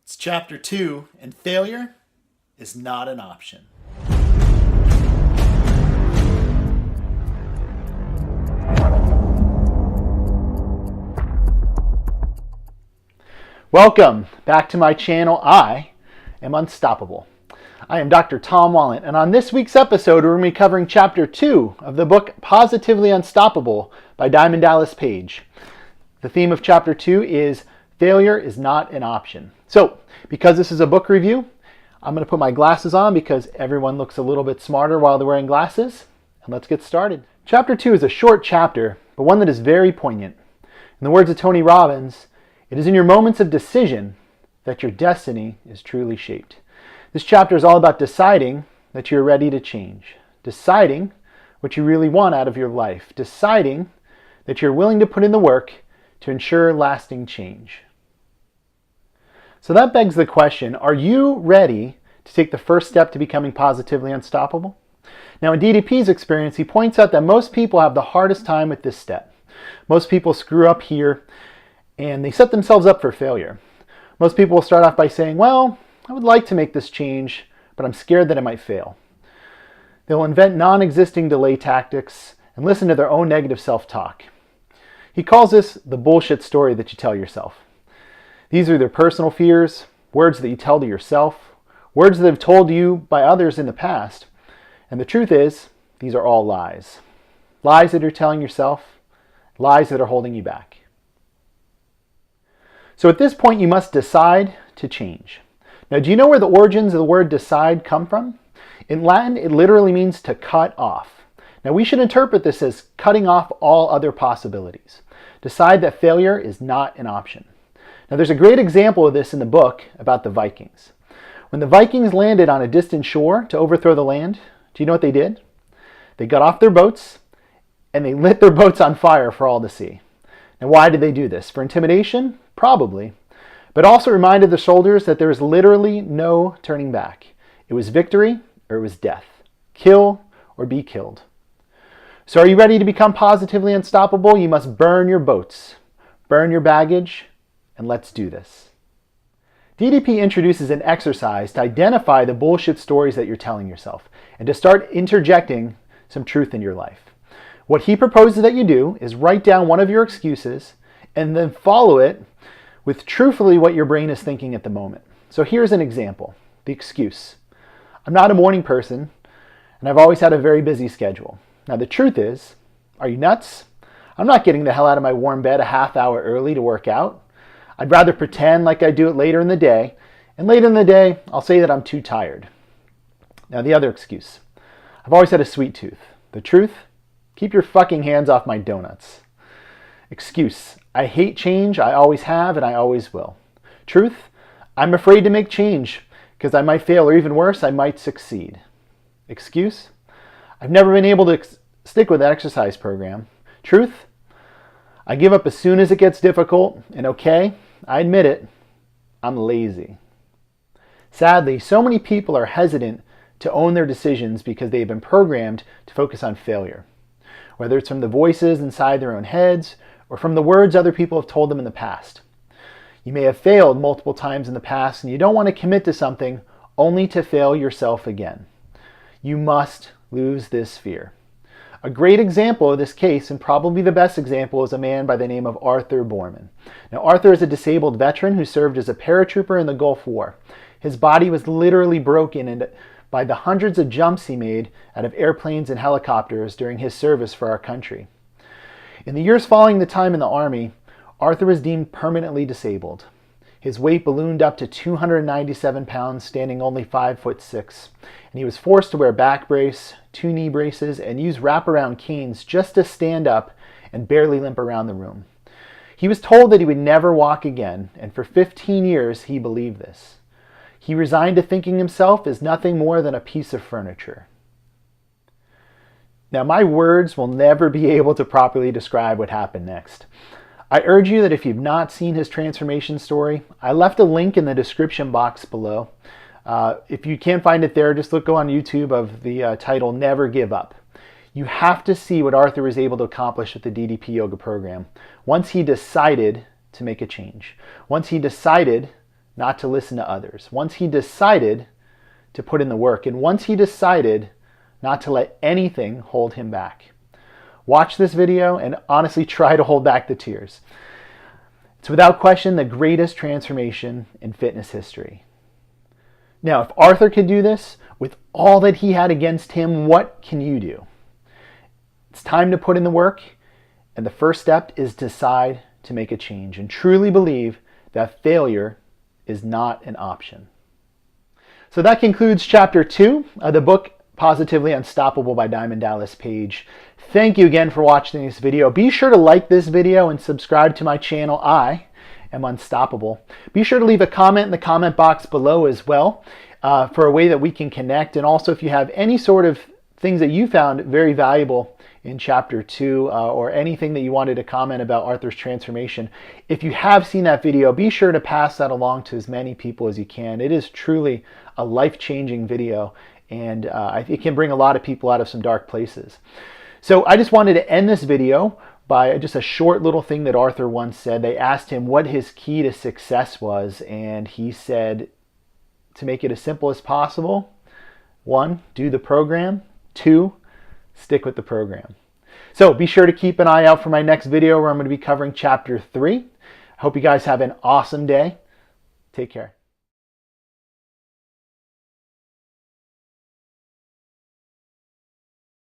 It's chapter 2, and failure is not an option. Welcome back to my channel. I am Unstoppable. I am Dr. Tom Wallen, and on this week's episode, we're going to be covering chapter 2 of the book Positively Unstoppable by Diamond Dallas Page. The theme of chapter 2 is failure is not an option. So, because this is a book review, I'm going to put my glasses on because everyone looks a little bit smarter while they're wearing glasses. And let's get started. Chapter 2 is a short chapter, but one that is very poignant. In the words of Tony Robbins, it is in your moments of decision that your destiny is truly shaped. This chapter is all about deciding that you're ready to change, deciding what you really want out of your life, deciding that you're willing to put in the work to ensure lasting change. So that begs the question, are you ready to take the first step to becoming positively unstoppable? Now, in DDP's experience, he points out that most people have the hardest time with this step. Most people screw up here and they set themselves up for failure. Most people will start off by saying, well, I would like to make this change, but I'm scared that it might fail. They'll invent non-existing delay tactics and listen to their own negative self-talk. He calls this the bullshit story that you tell yourself. These are their personal fears, words that you tell to yourself, words that have told you by others in the past. And the truth is, these are all lies. Lies that you're telling yourself, lies that are holding you back. So at this point, you must decide to change. Now, do you know where the origins of the word decide come from? In Latin, it literally means to cut off. Now, we should interpret this as cutting off all other possibilities. Decide that failure is not an option. Now, there's a great example of this in the book about the Vikings. When the Vikings landed on a distant shore to overthrow the land, do you know what they did? They got off their boats and they lit their boats on fire for all to see. Now, why did they do this? For intimidation? Probably. But also reminded the soldiers that there was literally no turning back. It was victory or it was death. Kill or be killed. So are you ready to become positively unstoppable? You must burn your boats, burn your baggage, and let's do this. DDP introduces an exercise to identify the bullshit stories that you're telling yourself and to start interjecting some truth in your life. What he proposes that you do is write down one of your excuses and then follow it with truthfully what your brain is thinking at the moment. So here's an example. The excuse. I'm not a morning person and I've always had a very busy schedule. Now the truth is, are you nuts? I'm not getting the hell out of my warm bed a half hour early to work out. I'd rather pretend like I do it later in the day, and later in the day, I'll say that I'm too tired. Now the other excuse. I've always had a sweet tooth. The truth? Keep your fucking hands off my donuts. Excuse. I hate change. I always have and I always will. Truth? I'm afraid to make change because I might fail, or even worse, I might succeed. Excuse? I've never been able to stick with that exercise program. Truth? I give up as soon as it gets difficult, and okay, I admit it, I'm lazy. Sadly, so many people are hesitant to own their decisions because they've been programmed to focus on failure. Whether it's from the voices inside their own heads or from the words other people have told them in the past. You may have failed multiple times in the past and you don't want to commit to something only to fail yourself again. You must lose this fear. A great example of this case, and probably the best example, is a man by the name of Arthur Borman. Now, Arthur is a disabled veteran who served as a paratrooper in the Gulf War. His body was literally broken by the hundreds of jumps he made out of airplanes and helicopters during his service for our country. In the years following the time in the Army, Arthur was deemed permanently disabled. His weight ballooned up to 297 pounds, standing only 5'6", and he was forced to wear a back brace, 2 knee braces, and use wraparound canes just to stand up and barely limp around the room. He was told that he would never walk again, and for 15 years he believed this. He resigned to thinking himself as nothing more than a piece of furniture. Now, my words will never be able to properly describe what happened next. I urge you that if you've not seen his transformation story, I left a link in the description box below. If you can't find it there, just go on YouTube of the title, Never Give Up. You have to see what Arthur was able to accomplish with the DDP yoga program once he decided to make a change. Once he decided not to listen to others, once he decided to put in the work, and once he decided not to let anything hold him back. Watch this video and honestly try to hold back the tears. It's without question the greatest transformation in fitness history. Now, if Arthur could do this with all that he had against him, what can you do? It's time to put in the work, and the first step is decide to make a change and truly believe that failure is not an option. So that concludes chapter 2 of the book Positively Unstoppable by Diamond Dallas Page. Thank you again for watching this video. Be sure to like this video and subscribe to my channel, I.AM.UNSTOPPABLE. Be sure to leave a comment in the comment box below as well for a way that we can connect. And also if you have any sort of things that you found very valuable in chapter 2 or anything that you wanted to comment about Arthur's transformation, if you have seen that video, be sure to pass that along to as many people as you can. It is truly a life-changing video, and it can bring a lot of people out of some dark places. So I just wanted to end this video by just a short little thing that Arthur once said. They asked him what his key to success was, and he said, to make it as simple as possible, 1, do the program, 2, stick with the program. So be sure to keep an eye out for my next video where I'm going to be covering chapter 3. I hope you guys have an awesome day. Take care.